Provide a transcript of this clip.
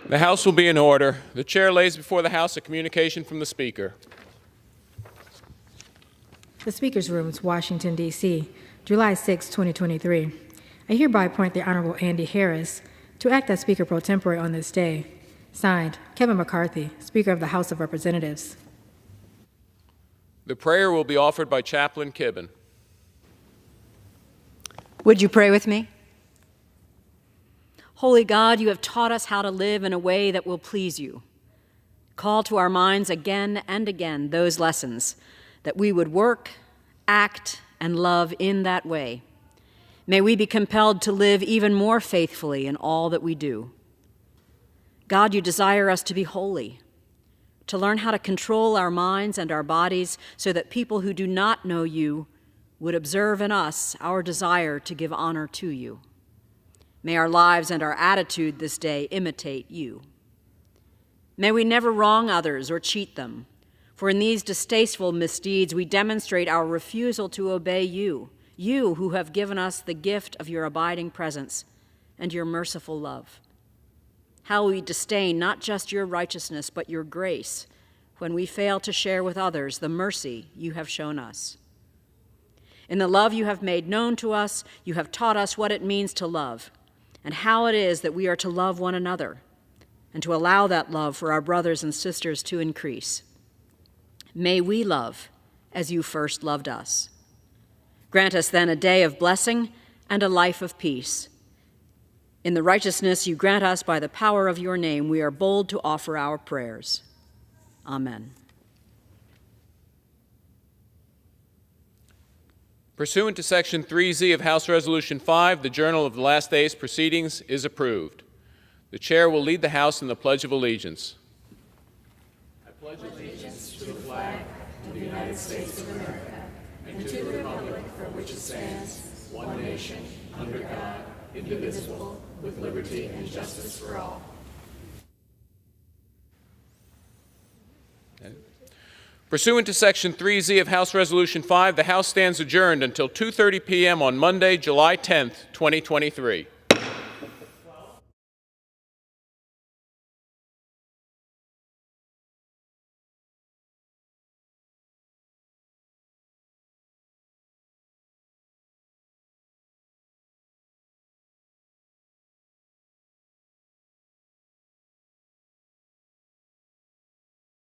The House will be in order. The Chair lays before the House a communication from the Speaker. The Speaker's Rooms, Washington, D.C., July 6, 2023. I hereby appoint the Honorable Andy Harris to act as Speaker pro tempore on this day. Signed, Kevin McCarthy, Speaker of the House of Representatives. The prayer will be offered by Chaplain Kibben. Would you pray with me? Holy God, you have taught us how to live in a way that will please you. Call to our minds again and again those lessons, that we would work, act, and love in that way. May we be compelled to live even more faithfully in all that we do. God, you desire us to be holy, to learn how to control our minds and our bodies so that people who do not know you would observe in us our desire to give honor to you. May our lives and our attitude this day imitate you. May we never wrong others or cheat them, for in these distasteful misdeeds we demonstrate our refusal to obey you, you who have given us the gift of your abiding presence and your merciful love. How we disdain not just your righteousness, but your grace when we fail to share with others the mercy you have shown us. In the love you have made known to us, you have taught us what it means to love, and how it is that we are to love one another, and to allow that love for our brothers and sisters to increase. May we love as you first loved us. Grant us then a day of blessing and a life of peace. In the righteousness you grant us by the power of your name, we are bold to offer our prayers. Amen. Pursuant to Section 3Z of House Resolution 5, the Journal of the Last Day's proceedings is approved. The Chair will lead the House in the Pledge of Allegiance. I pledge allegiance to the flag of the United States of America and to the republic for which it stands, one nation, under God, indivisible, with liberty and justice for all. Pursuant to Section 3Z of House Resolution 5, the House stands adjourned until 2:30 p.m. on Monday, July 10, 2023.